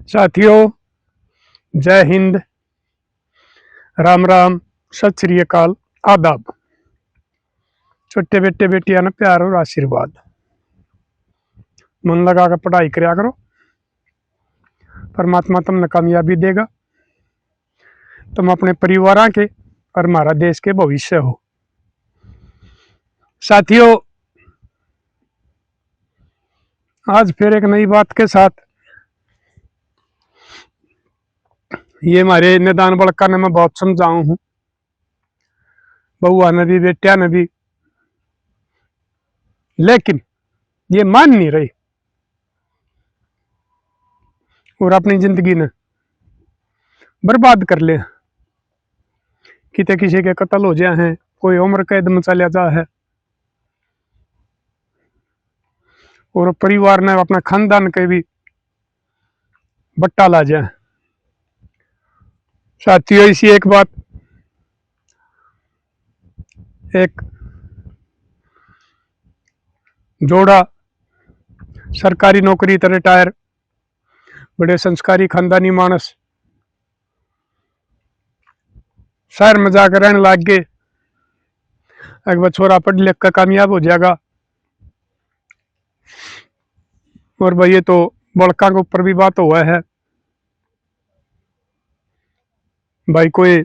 साथियों, जय हिंद, राम राम, सत श्री अकाल, आदाब। छोटे बेटे बेटिया ना प्यार और आशीर्वाद। मन लगा कर पढ़ाई करया करो, परमात्मा तुमने कामयाबी देगा। तुम अपने परिवार के और हमारा देश के भविष्य हो। साथियों, आज फिर एक नई बात के साथ ये हमारे निदान बड़का ने मैं बहुत समझाऊं हूं, बहुआ ने भी बेटिया ने भी, लेकिन ये मान नहीं रही और अपनी जिंदगी ने बर्बाद कर लिया। किते किसी के कत्ल हो जाए हैं, कोई उम्र कैद में चला जा है और परिवार ने अपना खानदान के भी बट्टा ला जाए। साथियों, इसी एक बात, एक जोड़ा सरकारी नौकरी तो रिटायर, बड़े संस्कारी खानदानी मानस शहर में जाकर रहने लग गए। एक बार छोरा पढ़ लिख कर कामयाब हो जाएगा और भाई ये तो बड़का के ऊपर भी बात हुआ है। भाई कोई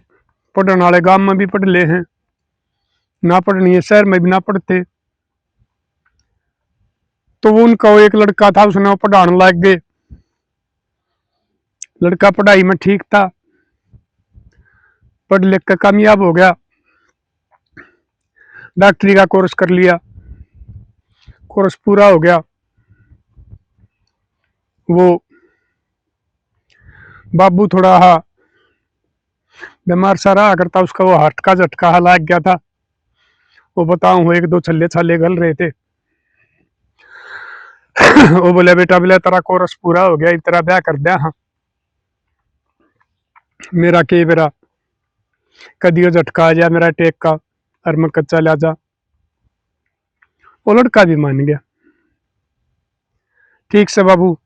पढ़ने वाले गांव में भी पढ़ ले हैं, ना पढ़नी है शहर में भी ना पढ़ते, तो वो उनका एक लड़का था, उसने वो पढ़ाने लग गए। लड़का पढ़ाई में ठीक था, पढ़ लिख कर कामयाब हो गया, डॉक्टरी का कोर्स कर लिया, कोर्स पूरा हो गया। वो बाबू थोड़ा बीमार सा रहा करता, उसका वो हार्ट का झटका लग गया था। वो बताऊं, वो एक दो छल्ले छाले गल रहे थे। वो बोले बेटा, बोले तेरा कोर्स पूरा हो गया, तेरा ब्याह कर दिया। हाँ, मेरा के बेरा कदी झटका आ जाए मेरा टेक का और मैं कच्चा ला जा। वो लड़का भी मान गया, ठीक से बाबू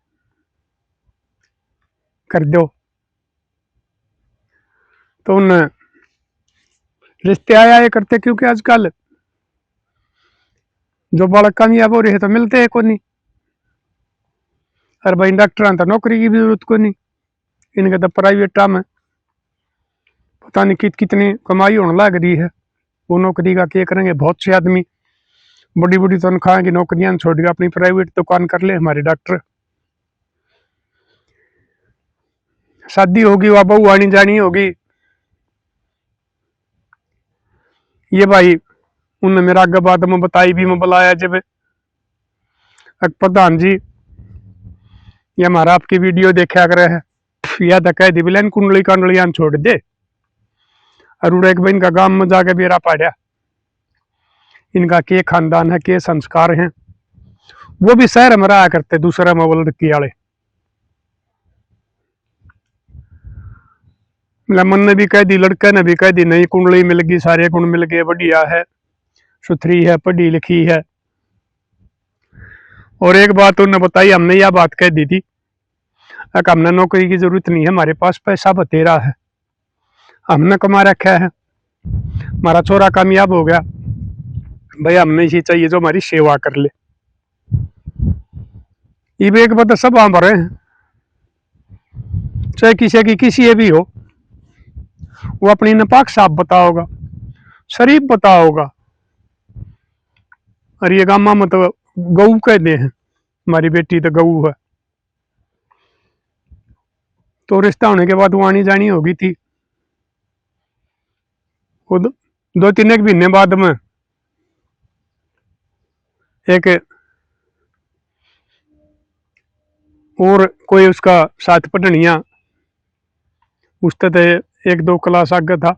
कर दो। तो उन रिश्ते आया ये करते, क्योंकि आजकल जो बालक कामयाब हो रहे तो मिलते हैं को नहीं। और भाई डॉक्टर तो नौकरी की भी जरूरत को नहीं, इनके तो प्राइवेट में पता नहीं कितनी कमाई होने लग रही है। वो नौकरी का क्या करेंगे? बहुत से आदमी बड़ी बड़ी तनख्वाह की नौकरियां छोड़ के अपनी प्राइवेट दुकान कर ले। हमारे डॉक्टर, शादी होगी, वह बहू आनी जानी होगी, ये भाई उनने मेरा आगे बात में बताई भी, मैं बुलाया जब प्रधान जी ये हमारा आपकी वीडियो देखा करे है, या तो कह दी बिलन कुंडली कंडलियां छोड़ दे और एक बहन का गांव में जाके बेरा पाड़ा। इनका के खानदान है, के संस्कार हैं, वो भी शहर में रहा करते, दूसरा मोबाइल की वाले। मन ने भी कह दी, लड़के ने भी कह दी, नहीं कुंडली मिल गई, सारे गुण मिल गए, बढ़िया है, सुथरी है, पढ़ी लिखी है। और एक बात उन्होंने बताई, हमने यह बात कह दी थी, हमने नौकरी की जरूरत नहीं है, हमारे पास पैसा बतेरा है, हमने कमा रखा है, हमारा छोरा कामयाब हो गया, भाई हमने इसी चाहिए जो हमारी सेवा कर ले। ये एक बात सब हम रहे हैं, चाहे किसी की किसी भी हो, वो अपनी नपाक साफ बताओगा, शरीफ बताओगा। और ये गामा में तो गऊ कहते हैं, हमारी बेटी तो गऊ है। तो रिश्ता होने के बाद वो आनी जानी होगी थी। वो दो तीन एक महीने बाद में एक और कोई उसका साथ पटनिया, उससे तो एक दो क्लास आगे था,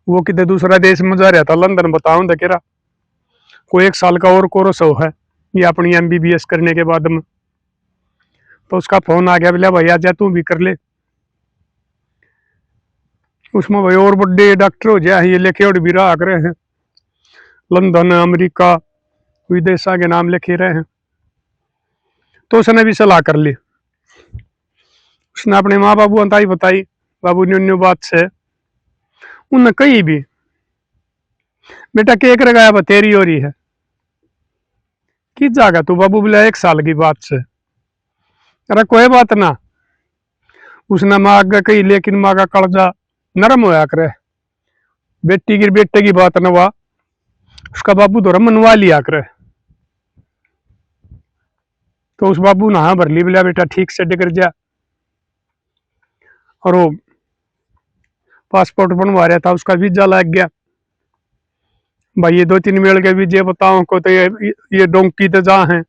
वो कितने दूसरा देश में जा रहा था, लंदन बताऊं तो कोई 1 साल का और कोर्स हो है ये अपनी MBBS करने के बाद में। तो उसका फोन आ गया, बोला भैया जा तू भी कर ले, उसमें भाई और बड़े डॉक्टर हो जाए, ये लेके और भी रहा रहे हैं, लंदन, अमेरिका, विदेशा के नाम लिखे रहे हैं। तो उसने भी सलाह कर ली, उसने अपने माँ बाबू अंताई बताई, बाबू न्यू बात से उन्हें कही भी, बेटा केक लगाया बा तेरी हो रही है कि जागा तू बाबू बोला 1 साल की बात से। अरे कोई बात ना, उसने माँ आगे कही, लेकिन माँ का कलजा नरम होया करे, बेटे की बात न हुआ, उसका बाबू तो मनवा लिया करे। तो उस बाबू ने हाँ भर ली, बोला बेटा ठीक से डिगर जा। और वो पासपोर्ट बनवा रहा था, उसका वीजा लग गया। भाई ये 2-3 मेल के वीजे बताओ को तो ये डोंकी तो जहाँ है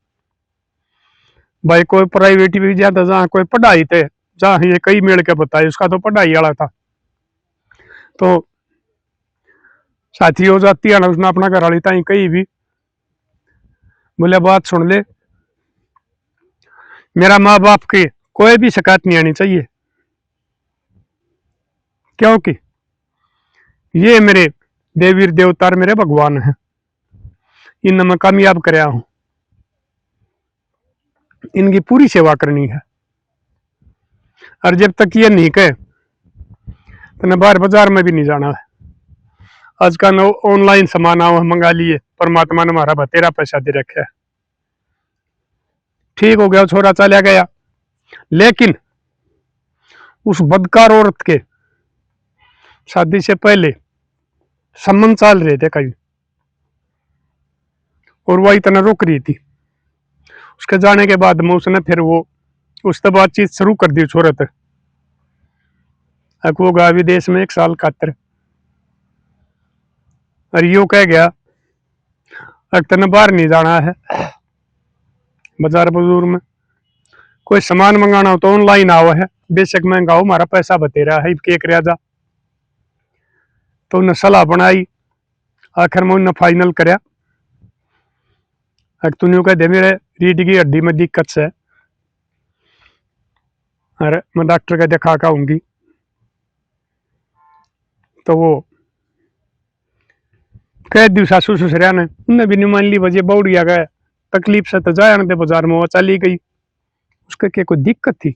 भाई, कोई प्राइवेट वीजा था जहाँ, कोई पढ़ाई थे जहाँ, ये कई मेल के बताए, उसका तो पढ़ाई वाला था। तो साथी हो जाती है ना, उसने अपना घर वाली ताई कही भी, बोले बात सुन ले, मेरा माँ बाप की कोई भी शिकायत नहीं आनी चाहिए, क्योंकि ये मेरे देवीर देवतार मेरे भगवान हैं, इन मैं कामयाब कराया हूं, इनकी पूरी सेवा करनी है। और जब तक ये नहीं कहे तो न बाहर बाजार में भी नहीं जाना है। आज का न ऑनलाइन सामान आओ मंगा लिए, परमात्मा ने हमारा बतेरा पैसा दे रखा है। ठीक हो गया, छोरा चला गया, लेकिन उस बदकार औरत के शादी से पहले संबंध चल रहे थे कहीं, और वह इतना रुक रही थी। उसके जाने के बाद में उसने फिर वो उससे बातचीत शुरू कर दी छोरत, वो गया विदेश में 1 साल खातर। और यो कह गया अब तने बाहर नहीं जाना है, बाजार बाजूर में कोई सामान मंगाना हो तो ऑनलाइन आओ है, बेशक महंगा हो, हमारा पैसा बतेरा है केक राजा। तो उन्हें सलाह बनाई, आखिर में उन्हें फाइनल कराया, तू कह दे मेरे रीढ़ की हड्डी में दिक्कत से, अरे मैं डॉक्टर का दिखा के आऊंगी। तो वो कह दी सासू ससुरिया ने, उन्हें भी नहीं मान ली, वजह बौड़िया गए, तकलीफ से तो जाया दे बाजार में, वो चली गई। उसके क्या कोई दिक्कत थी,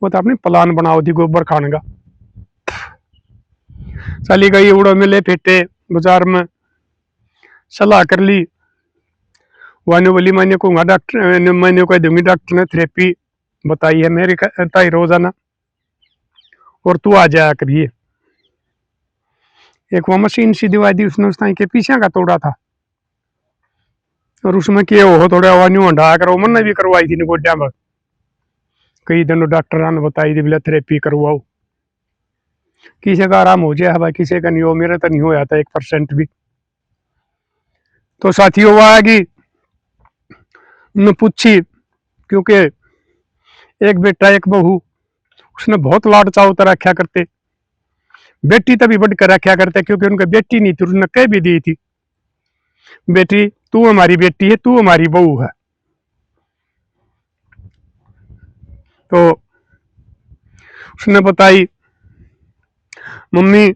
वो तो अपनी प्लान बनाओ थी गोबर खाने का, चली गई, उड़ो मिले फेटे बाजार में, सलाह कर ली। वाने बोली मैंने कहूँगा डॉक्टर, मैंने कह दूंगी डॉक्टर ने थेरेपी बताई है मेरी ताई रोजाना, और तू आ जाया करिए। एक वो मशीन सी दिवा दी उसने, उस ताई के पीछे का तोड़ा था, और उसमें क्या हो थोड़ा वान्यू हंडा कर मैंने भी करवाई थी गोड्या में, कई दिन डॉक्टर ने बताई थी बोले थेरेपी करवाओ, किसी का आराम हो जाए भाई, किसी का नहीं हो, मेरा तो नहीं हो जाता 1% भी। तो साथियों वो आएगी उन्हें पूछी, क्योंकि एक बेटा एक बहू, उसने बहुत लाड चाव तो रखा करते, बेटी तभी बढ़ कर रखा करते, क्योंकि उनका बेटी नहीं थी, उसने कह भी दी थी बेटी तू हमारी बेटी है, तू हमारी बहू है। तो उसने बताई मम्मी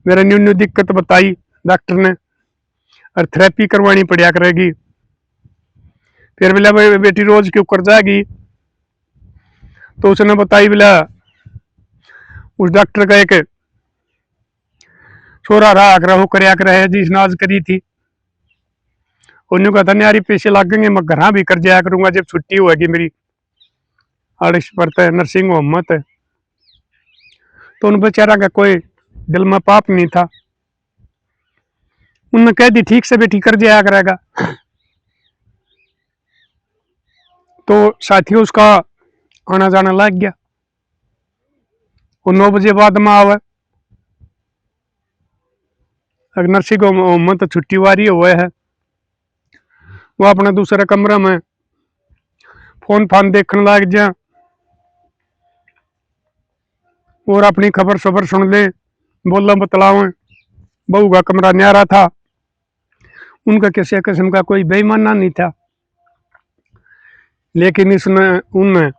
मेरा न्यू न्यू दिक्कत बताई डॉक्टर ने, और थेरेपी करवानी पड़ा करेगी। फिर बोला बेटी रोज क्यों कर जाएगी, तो उसने बताई बोला उस डॉक्टर का एक छोरा रहा आग्रह करया कर है जिसने आज करी थी, उन्होंने कहा था न्यारी पैसे लगेंगे, मैं घर भी कर जाया करूंगा जब छुट्टी होगी मेरी, आड़िश पड़ता है नर्सिंग होम में। तो उन बेचारा का कोई दिल में पाप नहीं था, उन्होंने कह दी ठीक से बेटी कर जाया करेगा। तो साथियों उसका आना जाना लग गया, वो 9 बजे बाद में आवे, नर्सिंग होम में तो छुट्टी वारी हुए है, वो अपने दूसरे कमरे में फोन फान देखने लग जा, और अपनी खबर सबर सुन ले, बोला बतलावे। बहू का कमरा न्यारा था, उनका किसी किस्म का कोई बेईमाना नहीं था, लेकिन इसने उनने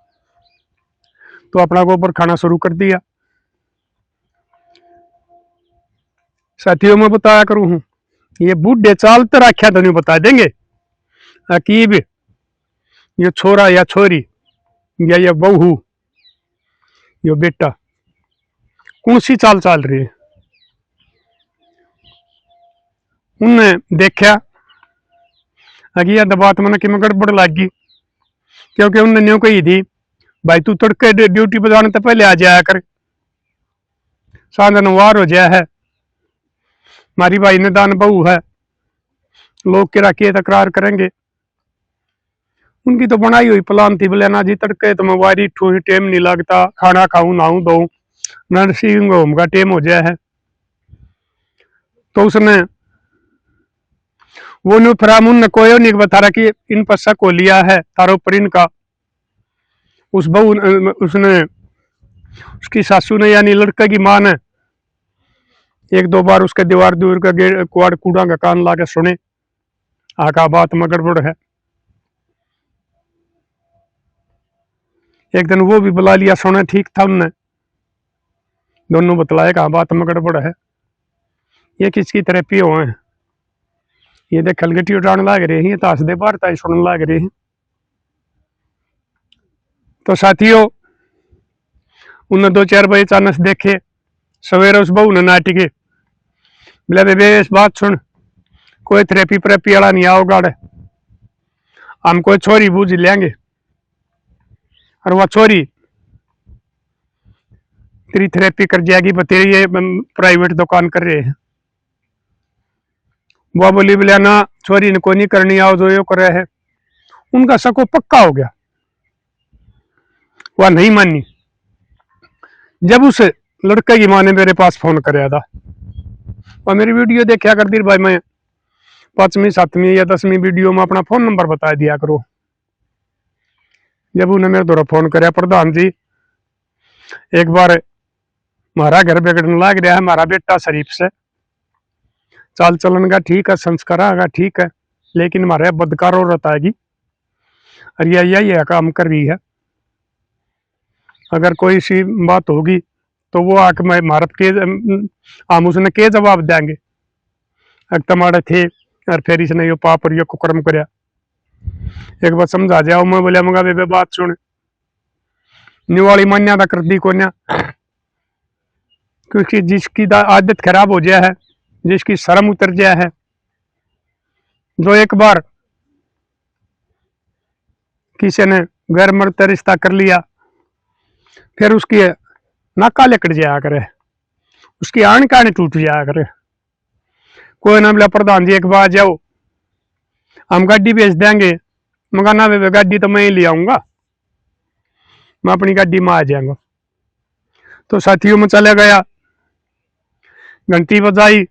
तो अपना गोबर खाना शुरू कर दिया। साथियों में बताया करूं हूं, ये बूढ़े चाल तो रख्या तो नहीं बता देंगे, अकीब ये छोरा या छोरी या ये बहू यो बेटा कौन सी चाल चाल रही है। उनने देखा अगी यह बात मन कि मैं गड़बड़ लागी, क्योंकि उनने न्यू कही थी भाई तू तड़के ड्यूटी पर जाने तो पहले आ जाया कर, साधन वार हो जाया है, मारी भाई ने दान बहू है, लोग किरा के तकरार करेंगे। उनकी तो बनाई हुई प्लान थी, बोले ना जी तड़के तो मैं वारी ठू टेम नहीं लगता, खाना खाऊं नहाऊं धोऊं, नर्सिंग होम का टेम हो जाया है। तो उसने वो न्यू फरामुन ने कोई नहीं बता रहा कि इन पर शक हो लिया है तारो पर इनका। उस बहू उसने उसकी सासू ने यानी लड़के की मां ने एक दो बार उसके दीवार दूर का कुआड़ कूड़ा का कान ला के सुने, आका बात में गड़बड़ है। एक दिन वो भी बुला लिया, सुने ठीक था उनने, दोनों बतलाए कहा बात में गड़बड़ है, ये किसकी तरह पियो हैं, ये देख खलगटी उठाने लग रहे हैं, ताश दे बार ताई सुनने लग रहे हैं। तो साथियों उन्हें 2-4 बजे चानस देखे, सवेरे उस बहू ने नाटिके बोले बेबे इस बात सुन, कोई थेरेपी प्रेपी वाला नहीं आओ गाड़े, हम कोई छोरी बूझ लेंगे, और वह छोरी तेरी थेरेपी कर जाएगी, तेरी ये प्राइवेट दुकान कर रहे हैं। वह बोली बोले ना छोरी ने कोई नहीं करनी, आओ जो यो कर रहे है। उनका शको पक्का हो गया, वह नहीं मानी। जब उस लड़के की माँ ने मेरे पास फोन कराया था, वह मेरी वीडियो देखा कर दी भाई, मैं 5वीं 7वीं या 10वीं वीडियो में अपना फोन नंबर बता दिया करो। जब उन्हें मेरे द्वारा फोन कराया, प्रधान जी एक बार हमारा घर बिगड़ने लग रहा है, हमारा बेटा शरीफ से चाल चलन का ठीक है, संस्कार का ठीक है, लेकिन हमारे बदकार औरत आएगी और यह काम कर रही है, अगर कोई सी बात होगी तो वो आके मैं भारत के हम उसने के जवाब देंगे, तमाड़े थे और फिर इसने यो पाप और यो कुकर्म कराया। एक बार समझा जाओ, मैं बोलिया मंगा बेबे बात सुन, निवाली मान्यता कर दी को, क्योंकि जिसकी आदत खराब हो जाए है, जिसकी शर्म उतर जाए है, जो एक बार किसी ने गैर मर्द रिश्ता कर लिया, फिर उसकी नाका लेकर जाया करे, उसकी आन कान टूट जाया करे। कोई ना बोला प्रधान जी एक बार जाओ हम गाड़ी बेच देंगे, मगर ना बेबे गाड़ी तो मैं ही ले आऊंगा, मैं अपनी गाड़ी में आ जाऊंगा। तो साथियों में चला गया, घंटी बजाई,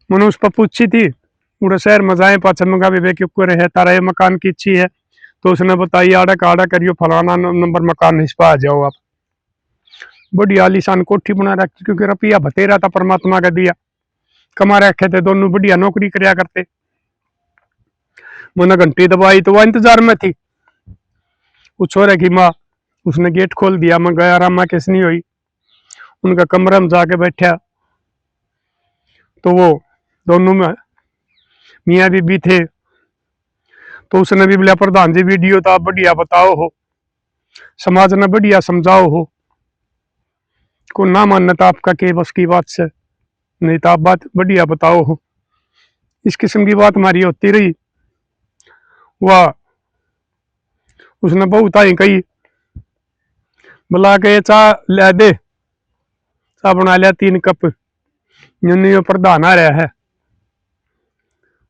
मैंने उस पर पूछी थी पूरे शहर में जाए पाचन मंगा बेबे क्यों रहे तारा ये मकान की इच्छी है, तो उसने बताई आड़ा काड़ा करियो फलाना नंबर मकान इस पर आ जाओ आप। बड़ी आलीशान कोठी बना रखी, क्योंकि रुपया बतेरा था परमात्मा का दिया, कमा रखे थे, दोनों बढ़िया नौकरी कराया करते। मैंने घंटी दबाई तो वह इंतजार में थी, वो छोरे की माँ, उसने गेट खोल दिया, मैं गया रामा किस नहीं हुई, उनका कमरा में जाके बैठा, तो वो दोनों में मियाँ बीबी थे। तो उसने भी बोला प्रधान जी वीडियो तो आप बढ़िया बताओ हो, समाज ने बढ़िया समझाओ हो, को ना मानना था आपका के बस की बात से, नहीं तो आप बात बढ़िया बताओ हो। इस किस्म की बात हमारी होती रही। वह उसने बहुत आई कही, बुला के चाह ले दे, चाह बना लिया 3 कप, यूनियो प्रधान आ रहा है।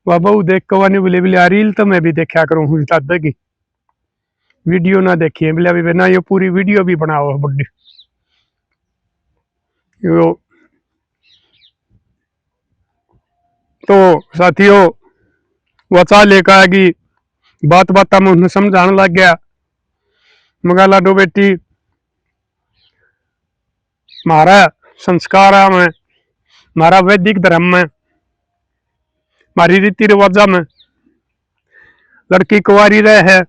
वह बहु देख के वानी बोले बोले रील तो मैं भी देखा करूँ दादा की, वीडियो ना देखिए, बोले अभी ना ये पूरी वीडियो भी बनाओ बड्डी। तो साथियों वह चाह लेकर आएगी, बात बात में उन्हें समझाने लग गया, मगा लाडो बेटी हमारा संस्कार में, हमारा वैदिक धर्म में, हमारी रीति रिवाजा में लड़की कुंवारी रहे है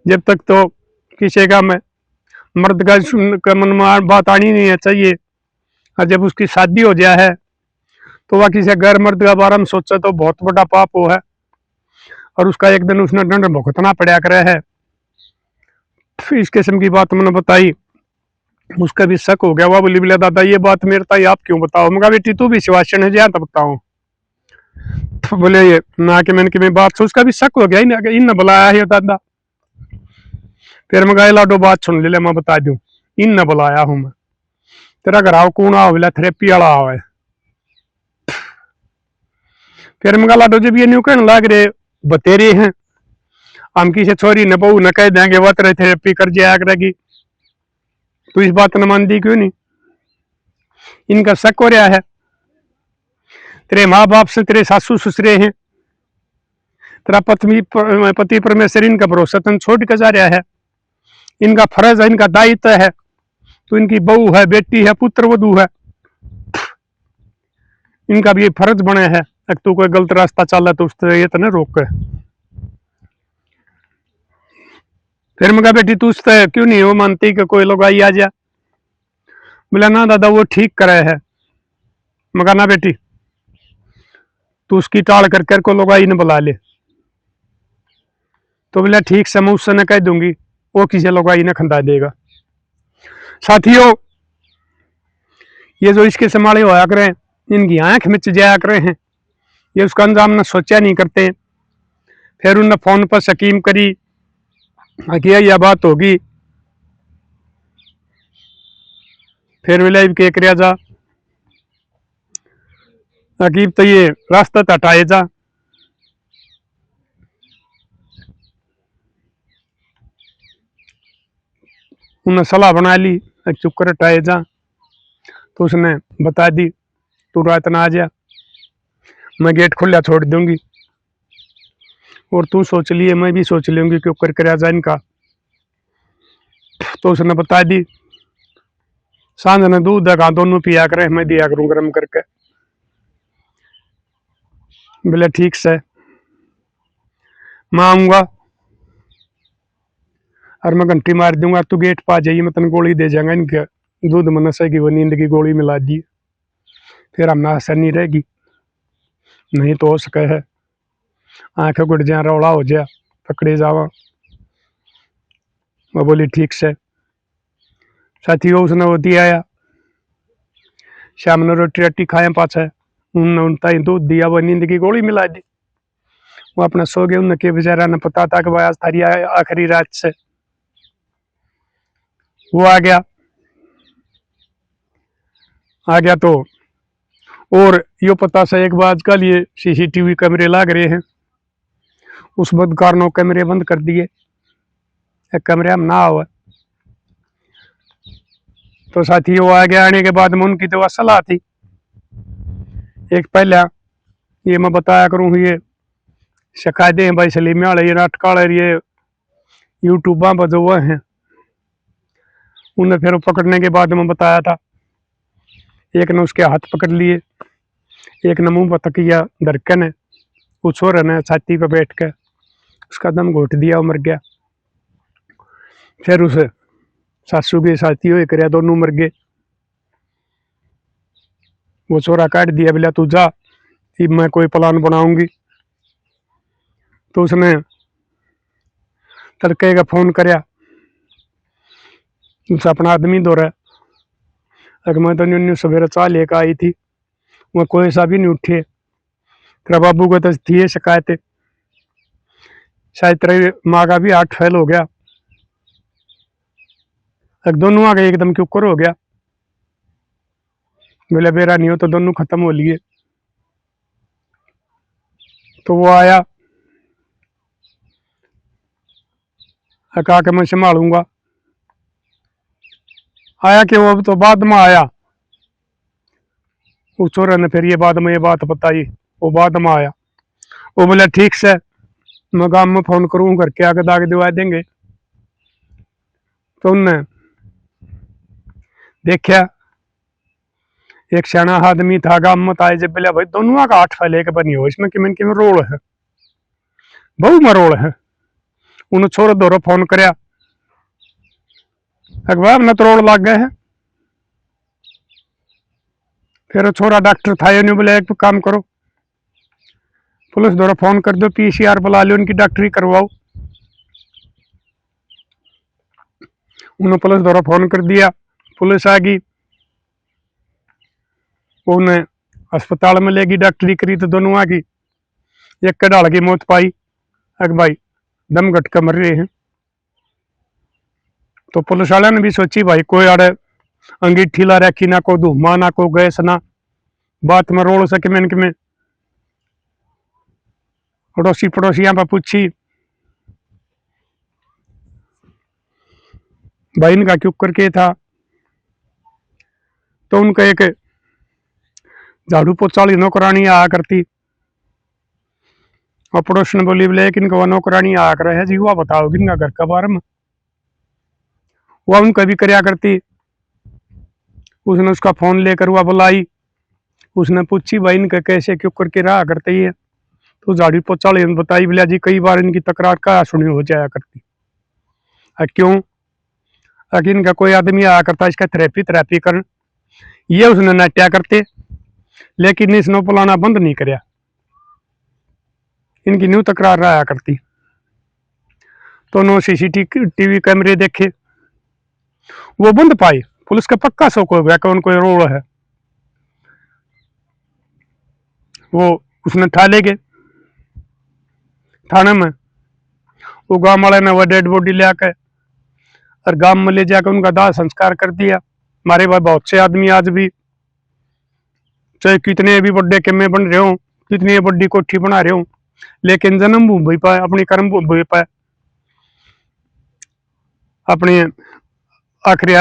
जब तक, तो किसी का में मर्द का मन में बात आनी नहीं है चाहिए, और जब उसकी शादी हो जाए है तो वह किसी गैर मर्द के बारे में सोचे तो बहुत बड़ा पाप हो है, और उसका एक दिन उसने दंड भुगतना पड़ा करे है। इस किस्म की बात मैंने बताई। उसका भी शक हो गया। वह बोली बोले दादा ये बात मेरे ताई आप क्यों बताओ? मगा बेटी तू भी शिवाशन है, तो बताओ। तो बोले ये ना कि मैंने कि मैं बात, उसका भी शक हो गया, इन बुलाया है दादा। फिर मैं गए लाडो बात सुन ले, मैं बता दूं इन बुलाया हूं मैं, तेरा घर आओ कौन आओ? बोला थेरेपी वाला आओ है। फिर मैं लाडो जब ये न्यू कहने लग रहे बतेरे हैं, हम किसी छोरी ने बहू न कह देंगे वह तेरे थेरेपी कर जाया करेगी, तो इस बात न मान दी क्यों नहीं? इनका शक हो रहा है। तेरे माँ बाप से तेरे सासू ससुरे हैं, तेरा पति परमेश्वर इनका भरोसा तन छोड़ के जा रहा है। इनका फर्ज है, इनका दायित्व है, तो इनकी बहू है, बेटी है, पुत्र वधू है, इनका भी फर्ज बने है। अगर तू कोई गलत रास्ता चल तो उससे ये तो न रोक के। फिर मैं कहा बेटी तू उससे क्यों नहीं वो मानती कि कोई लोग आई आ जा? बोला ना दादा वो ठीक करे है। मैं कहा ना बेटी तू उसकी टाल कर को लोग आई न बुला ले। तो बोला ठीक से मैं उससे न कह दूंगी, वो किसी लोग आई न खंदा देगा। साथियों ये जो इसके समाले होया करें, इनकी आंख मिच जाया करे हैं, ये उसका अंजाम न सोचा नहीं करते। फिर उनने फोन पर स्कीम करी कि यह बात होगी। फिर वे के कर जा अकीब तो ये रास्ता हटाए जा। उन्हें सलाह बना ली चुप कर हटाए जा। तो उसने बता दी तू रात ना आ जा, मैं गेट खुला छोड़ दूंगी, और तू सोच लिए मैं भी सोच लूंगी क्यों कर जा इनका। तो उसने बता दी सांझ ने दूध दगा दोनों पिया करे, मैं दिया करूं गर्म करके। बोले ठीक से मैं आऊंगा और मैं घंटी मार दूंगा, तू गेट पा जाइए, मैं तेन गोली दे जाऊंगा इनके दूध में नशे की वो नींद की गोली मिला दी, फिर हम असर नहीं रहेगी। नहीं तो हो सके है आंखें गुड़ जाए, रौला हो जाए, पकड़े जावा। मैं बोली ठीक से। साथियों उसने वो दिया आया, शाम ने रोटी रोटी खाए पाछे उनता दूध दिया, वो नींद की गोली मिला दी। वो अपना सो गए। उनके बेचारा ने पता था कि भाई आज थारी आखिरी रात से। वो आ गया तो और यो पता से एक बात आजकल ये सीसीटीवी कैमरे लग रहे हैं, उस बदकार कैमरे बंद कर दिए, एक कैमरे हम ना हुआ। तो साथी वो आ गया। आने के बाद में उनकी तो सलाह थी एक पहले ये मैं बताया करूँ, ये शिकायतें हैं भाई सलीम वाले ये नाटक वाले ये यूट्यूबा पर जो वह हैं, उन्हें फिर पकड़ने के बाद में बताया था। एक ने उसके हाथ पकड़ लिए, एक ने मुंह पर तकिया धरकन है, उस छोरे ने छाती पर बैठ के उसका दम घोट दिया, वो मर गया। फिर उसे सासू के साथी हो कर दोनों मर गए। वो छोरा काट दिया, बोला तू जा, मैं कोई प्लान बनाऊंगी। तो उसने तड़के का फोन करया, उस अपना आदमी दौरा अगर मैं तो न्यू सवेरे चाह लेकर आई थी, वह कोई सा भी नहीं उठे। तेरा बाबू को तो थी शिकायत, शायद तेरी माँ का भी हार्ट फेल हो गया। अगर दोनों आ गए एकदम क्यों कर हो गया। बोले बेरा नहीं हो तो दोनों खत्म हो लिए। तो वो आया, कहा कि मैं संभालूंगा। आया कि वो तो बाद में आया, उस छोरे ने फिर ये बाद में ये बात बताई, वो बाद में आया। वो बोले ठीक से मैं गाँव में फोन करूँ करके आके दाग दिवा देंगे। तो उनने देखा एक सियाना आदमी था गाँव में, आए जब बोले भाई दोनों का हाथ फैले के बनी हो, इसमें कि रोल है, बहु में रोल है। उन्हें छोरे दोरो फोन करया, अखबार न तरोड़ लग गए है। फिर छोरा डॉक्टर था, ये बोले एक काम करो पुलिस द्वारा फोन कर दो, पीसीआर बुला लो, उनकी डॉक्टरी करवाओ। उन्होंने पुलिस द्वारा फोन कर दिया, पुलिस आ गई, उन्हें अस्पताल में लेगी, डॉक्टरी करी तो दोनों आ गई। एक कड़ाल की मौत पाई, अग भाई दम घट कर मर रहे हैं। तो पुलिस वाले ने भी सोची भाई कोई आड़े अंगीठी ला रखी, ना को धूमा ना को गैस, ना बात में रोल सके में इनके में। पड़ोसी पड़ोसियां पर पूछी, भाई इनका क्यों करके था, तो उनका एक झाड़ू पोछा वाली नौकरानी आया करती, और पड़ोस ने बोली बोले कि इनका नौकरानी आया कर है जी, वह बताओ इनका घर का बारे में, वह उनका भी करया करती। उसने उसका फोन लेकर वह बुलाई, उसने पूछी भाई इनका कैसे क्यों करके रहा करते ही है, तो झाड़ू पोछा वाली ने बताई बोला जी कई बार इनकी तकरार का सुनी हो जाया करती। क्यों, अगर इनका कोई आदमी आया करता इसका थेरेपी कर, ये उसने नाट्या करते, लेकिन इसने बुलाना बंद नहीं करया, इनकी न्यू तकरार रहा करती। तो नो सीसीटीवी कैमरे देखे, वो बंद पाए, पुलिस का पक्का शौक हो गया कौन कोई रोल है। वो उसने ठाले गए थाने में, वो गांव वाले ने वह डेड बॉडी ले आकर और गांव में ले जाकर उनका दाह संस्कार कर दिया। हमारे भाई बहुत से आदमी आज भी चाहे कितने भी बड़े किमे बन रहे हो, कितनी बड़ी कोठी बना रहे हो, लेकिन जन्म भूमि पर अपनी कर्म भूमि पर अपनी आखिरी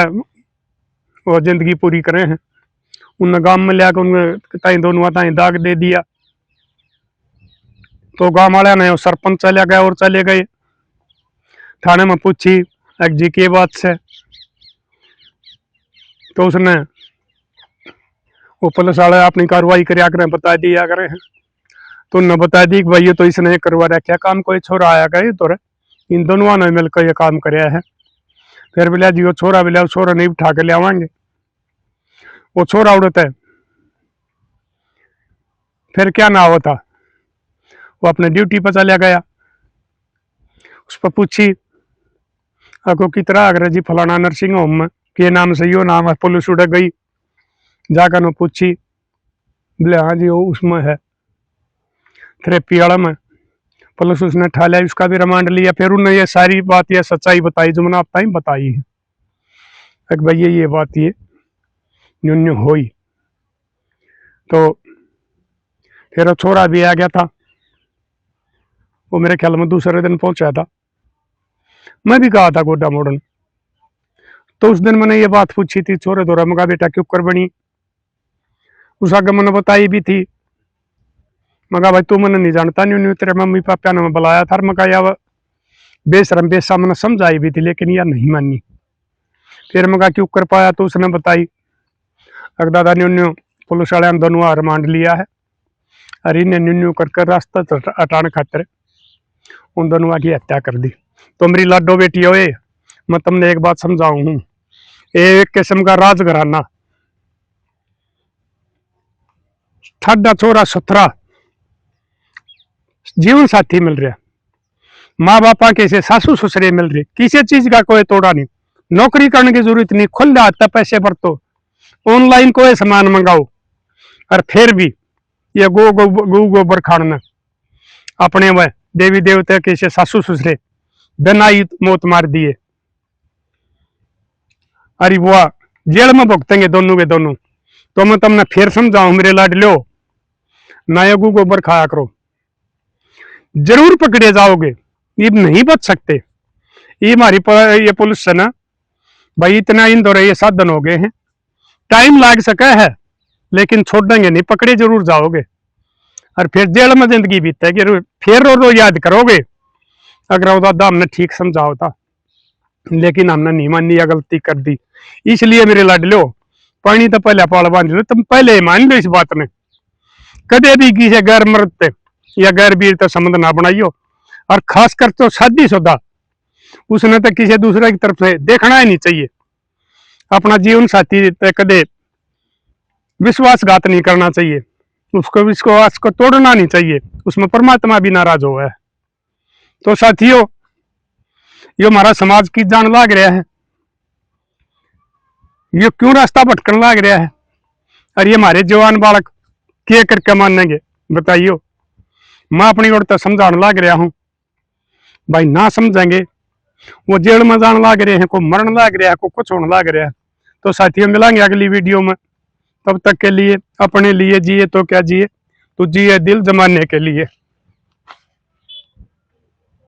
वो जिंदगी पूरी करे हैं। उन गांव में लिया उनके ताई दोनों ताई दाग दे दिया। तो गांव वाले ने सरपंच चले गए और चले गए थाने में, पूछी एक जी की बात से, तो उसने वो पुलिस वाले अपनी कार्रवाई कर बता दिया करे हैं। तो उन्होंने बता दी कि भाई ये तो इसने करवा रखा काम, कोई छोरा आया गए तो इन दोनों ने मिलकर ये काम कराया है। फिर बोलिया जी वो छोरा, बोलिया छोरा नहीं उठा के ले आवाएंगे, वो छोरा उड़ता है। फिर क्या ना होता, वो अपने ड्यूटी पर चला गया, उस पर पूछी आपको कितना अगर जी फलाना नर्सिंग होम में के नाम से यो नाम है, पुलिस उड़ गई, जाकर न पूछी, बोले हाँ जी वो उसमें है थेरेपी वाला में। पुलिस उसने ठा लिया, उसका भी रिमांड लिया। फिर उन्होंने ये सारी बात ये सच्चाई बताई जो मैंने आप टाइम बताई है, भाई ये बात ये न्यून हुई। तो फिर वो छोरा भी आ गया था, वो मेरे ख्याल में दूसरे दिन पहुंचा था, मैं भी कहा था गोडा मोड़न। तो उस दिन मैंने ये बात पूछी थी छोरे दौरा मगा बेटा क्यों कर बनी, उस आगे मैंने बताई भी थी, मगा भाई तू मैंने नहीं जानता, नहीं तेरे मम्मी पापा ने बुलाया था, मगा या बेशरम बेसा मैंने समझाई भी थी, लेकिन यह नहीं मानी। फिर मगा क्यों कर पाया, तो उसने बताई अगर दादा न्यू पुलिस वाले ने दोनों रिमांड लिया है, और इन्हें न्यू कर रास्ता हटाने खातिर उन दोनों की हत्या कर दी। तो मेरी लाडो बेटी हो, मैं तुमने एक बात समझाऊं हूं, एक किस्म का राजघराना, ठाडा छोरा सुथरा जीवन साथी मिल रहा, माँ बापा के से सासू ससुरे मिल रहे, किसी चीज का कोई तोड़ा नहीं, नौकरी करने की जरूरत नहीं, खुले हाथ पैसे पर तो ऑनलाइन कोई सामान मंगाओ, और फिर भी ये गोबर खाना अपने वह देवी देवता के से सासू ससुरे बिना ही मौत मार दिए, अरे वो जेल में भुगतेंगे दोनों के दोनों। तो मैं तुमने फिर समझाऊं मेरे लाडलो, ना ये गोबर खाया करो, जरूर पकड़े जाओगे, ये नहीं बच सकते। ये हमारी ये पुलिस से ना भाई इतना इन दौरे ये साधन हो गए हैं, टाइम लाग सका है लेकिन छोड़ेंगे नहीं, पकड़े जरूर जाओगे, और फिर जेल में जिंदगी बीतेगी, फिर रो याद करोगे। अगर वो दादा हमने ठीक समझाओ था, लेकिन हमने नहीं मानी या गलती कर दी। इसलिए मेरे लाडलो पानी तो पहले पाल बांध लो, तुम पहले ही मान लो इस बात ने, कदे भी किसी गैर मर्द या गैर वीर तो संबंध ना बनाइयो, और खासकर तो शादीशुदा उसने तो किसी दूसरे की तरफ से देखना ही नहीं चाहिए। अपना जीवन साथी कदे विश्वासघात नहीं करना चाहिए, उसको विश्वास को तोड़ना नहीं चाहिए, उसमें परमात्मा भी नाराज हुआ है। तो साथियों, ये हमारा समाज की जान लाग रहा है, ये क्यों रास्ता भटकने लग रहा है? और ये हमारे जवान बालक क्या करके मानेंगे बताइयो? मैं अपनी ओर तो समझाने लग रहा हूँ, भाई ना समझेंगे वो जेल में जाने लग रहे हैं, को मरण लग रहा है, को कुछ होने लग रहा है। तो साथियों मिलेंगे अगली वीडियो में, तब तक के लिए अपने लिए जिए तो क्या जिए, तो जिए दिल जमाने के लिए।